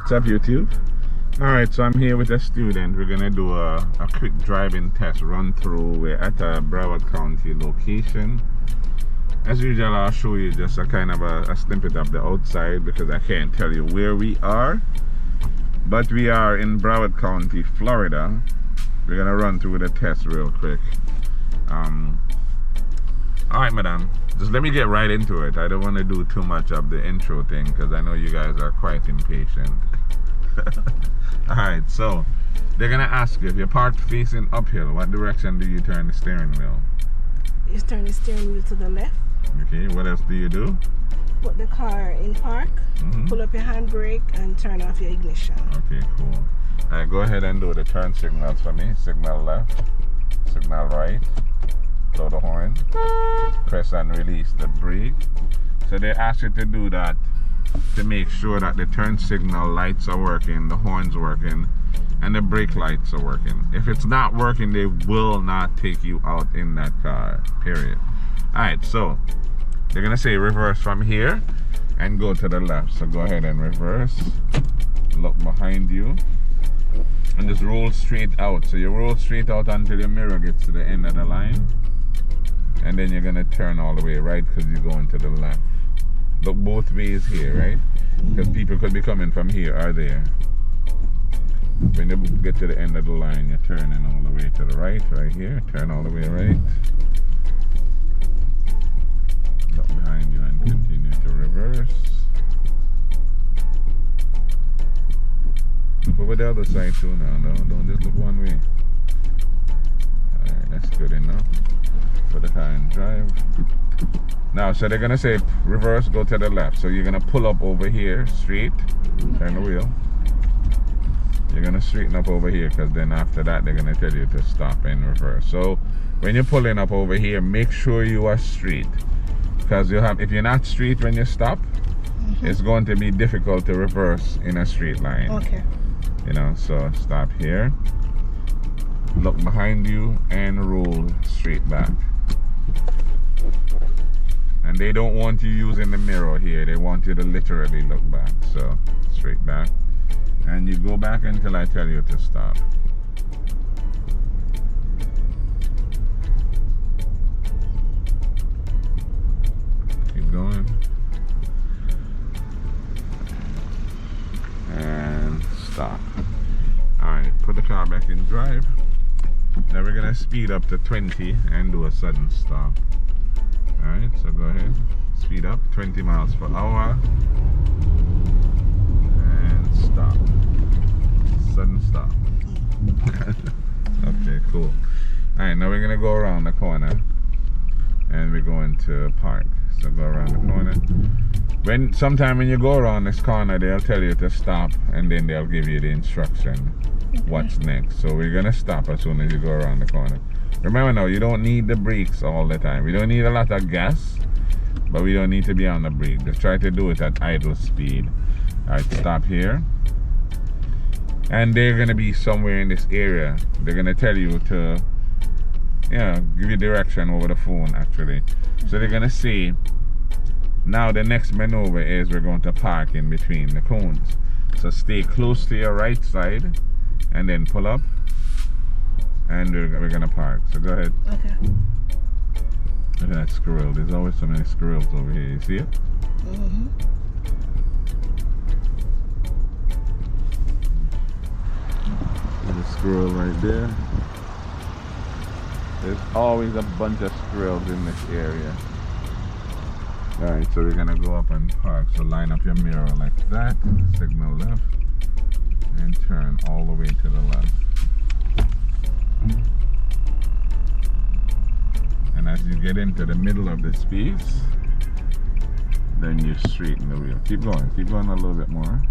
What's up, YouTube? Alright, so I'm here with a student. We're gonna do a quick driving test run through. We're at a Broward County location. As usual, I'll show you just a kind of a snippet of the outside because I can't tell you where we are. But we are in Broward County, Florida. We're gonna run through the test real quick. Alright, madam, just let me get right into it. I don't want to do too much of the intro thing because I know you guys are quite impatient. Alright, so they're gonna ask you, if you're parked facing uphill, what direction do you turn the steering wheel? You turn the steering wheel to the left. Okay, what else do you do? Put the car in park, pull up your handbrake and turn off your ignition. Okay, cool. Alright, go ahead and do the turn signals for me. Signal left, signal right, blow the horn, press and release the brake. So they ask you to do that to make sure that the turn signal lights are working, the horn's working, and the brake lights are working. If it's not working, they will not take you out in that car, period. Alright, so they're gonna say reverse from here and go to the left. So go ahead and reverse, look behind you, and just roll straight out. So you roll straight out until your mirror gets to the end of the line, and then you're gonna turn all the way right because you're going to the left. Look both ways here, right? Because people could be coming from here or there. When you get to the end of the line, you're turning all the way to the right here. Turn all the way right. Look behind you and continue to reverse. Look over the other side too now. No, don't just look one way. Alright, that's good enough. Put the car in drive. Now, so they're gonna say reverse, go to the left. So you're gonna pull up over here, straight, turn the wheel. You're gonna straighten up over here because then after that they're gonna tell you to stop and reverse. So when you're pulling up over here, make sure you are straight. Because if you're not straight when you stop, it's going to be difficult to reverse in a straight line. Okay. You know, so stop here, look behind you and roll straight back. And they don't want you using the mirror here. They want you to literally look back. So straight back. And you go back until I tell you to stop. Keep going. And stop. Alright, put the car back in drive. Now we're gonna speed up to 20 and do a sudden stop. Alright, so go ahead, speed up, 20 miles per hour, and stop, sudden stop. Okay, cool. Alright, now we're going to go around the corner, and we're going to park. So go around the corner. Sometime when you go around this corner, they'll tell you to stop, and then they'll give you the instruction what's next. So we're going to stop as soon as you go around the corner. Remember now, you don't need the brakes all the time. We don't need a lot of gas, but we don't need to be on the brake. Just try to do it at idle speed. Alright, stop here. And they're going to be somewhere in this area. They're going to tell you to, give you direction over the phone actually. So they're going to say, now the next maneuver is we're going to park in between the cones. So stay close to your right side and then pull up. And we're gonna park. So go ahead. Okay. Look at that squirrel. There's always so many squirrels over here. You see it? There's a squirrel right there. There's always a bunch of squirrels in this area. Alright, so we're gonna go up and park. So line up your mirror like that. Signal left. And turn all the way to the left. And as you get into the middle of the space, then you straighten the wheel. Keep going a little bit more.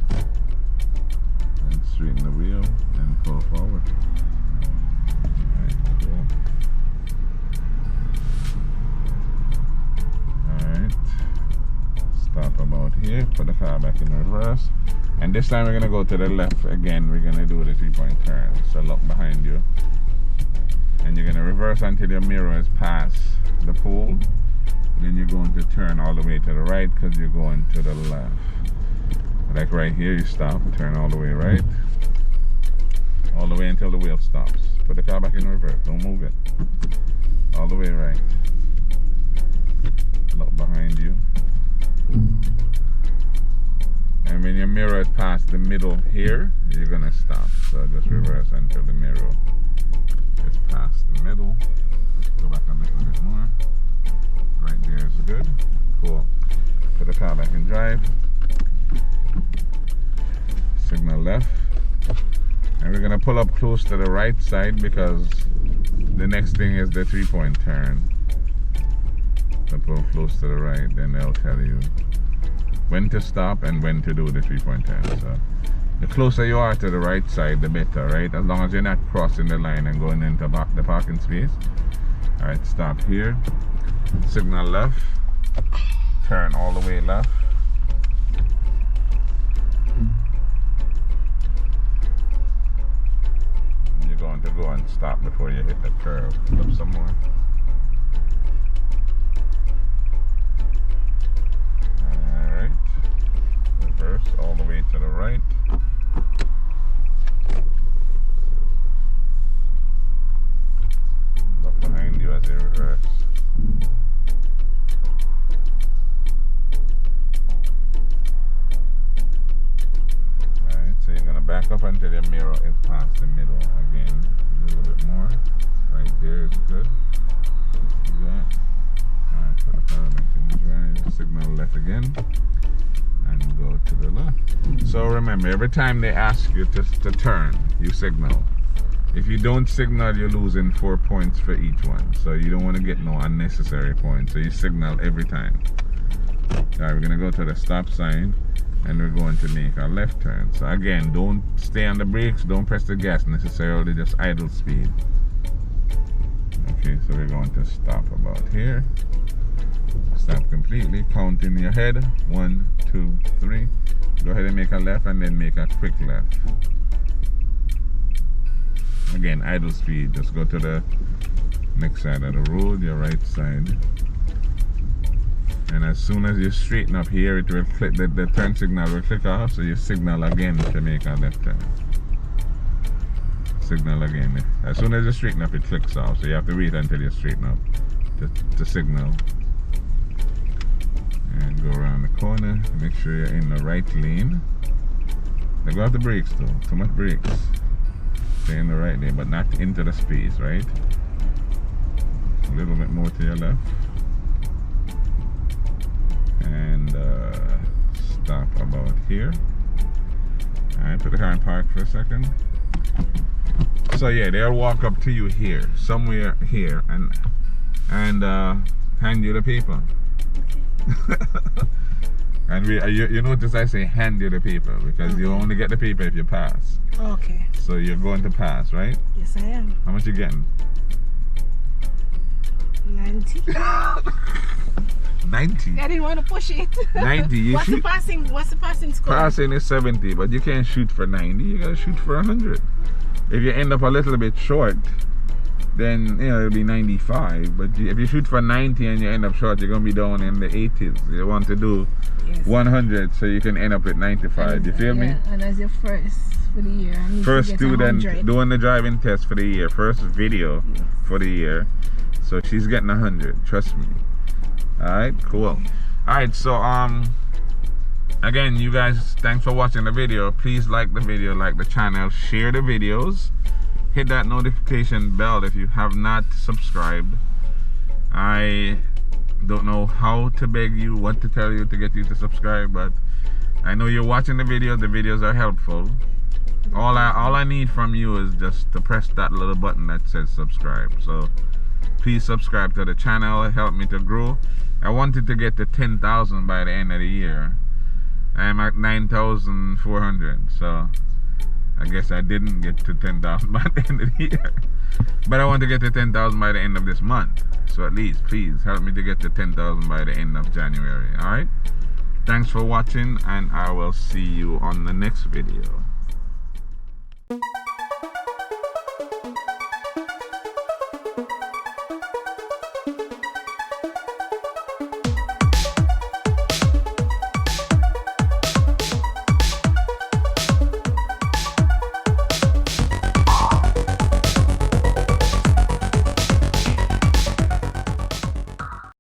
And straighten the wheel and pull forward. Alright, cool. Alright. Stop about here, put the car back in reverse. And this time we're gonna go to the left again. We're gonna do the 3-point turn. So look behind you. And you're gonna reverse until your mirror is past the pole. Then you're going to turn all the way to the right because you're going to the left. Like right here, you stop, turn all the way right. All the way until the wheel stops. Put the car back in reverse, don't move it. All the way right. Look behind you. And when your mirror is past the middle here, you're gonna stop. So just reverse until the mirror is past the middle. Go back a little bit more. Right there is good. Cool. Put the car back in drive. Signal left. And we're gonna pull up close to the right side because the next thing is the 3-point turn. So pull close to the right, then they'll tell you when to stop and when to do the 3-point turn. So the closer you are to the right side, the better, right? As long as you're not crossing the line and going into the parking space. Alright, stop here. Signal left. Turn all the way left. You're going to go and stop before you hit the curve. Pull up some more. Alright. Reverse all the way to the right. Look behind you as you reverse. Alright, so you're gonna back up until your mirror is past the middle again. A little bit more. Right there is good. See that? Alright, put the car back in drive. Signal left again. And go to the left. So remember, every time they ask you to turn, you signal. If you don't signal, you're losing 4 points for each one. So you don't want to get no unnecessary points. So you signal every time. Alright, we're gonna go to the stop sign and we're going to make a left turn. So again, don't stay on the brakes, don't press the gas necessarily, just idle speed. Okay, so we're going to stop about here. Stop completely, count in your head. 1, 2, 3. Go ahead and make a left and then make a quick left. Again, idle speed. Just go to the next side of the road, your right side. And as soon as you straighten up here, it will click, the turn signal will click off, so you signal again to make a left turn. Signal again. As soon as you straighten up, it clicks off, so you have to wait until you straighten up to signal. And go around the corner, make sure you're in the right lane. Now go off the brakes though, too much brakes. Stay in the right lane, but not into the space, right? A little bit more to your left. And stop about here. Alright, put the car in park for a second. So yeah, they'll walk up to you here, somewhere here, and hand you the paper. And you notice I say hand you the paper because you only get the paper if you pass. Okay. So you're going to pass, right? Yes, I am. How much you getting? 90. 90. I didn't want to push it. 90. What's the passing score? Passing is 70, but you can't shoot for 90. You gotta shoot for 100. If you end up a little bit short, then it'll be 95. But if you shoot for 90 and you end up short, you're gonna be down in the 80s. You want to do 100 so you can end up at 95. You feel me? And as your first for the year, I need first to get student 100. doing the driving test for the year, first video for the year. So she's getting 100. Trust me. All right, cool. All right, so again, you guys, thanks for watching the video. Please like the video, like the channel, share the videos. Hit that notification bell if you have not subscribed. I don't know how to beg you, what to tell you to get you to subscribe, but I know you're watching the videos. The videos are helpful. All I need from you is just to press that little button that says subscribe. So please subscribe to the channel. Help me to grow. I wanted to get to 10,000 by the end of the year. I'm at 9,400, so I guess I didn't get to 10,000 by the end of the year. But I want to get to 10,000 by the end of this month. So at least, please, help me to get to 10,000 by the end of January. Alright? Thanks for watching, and I will see you on the next video.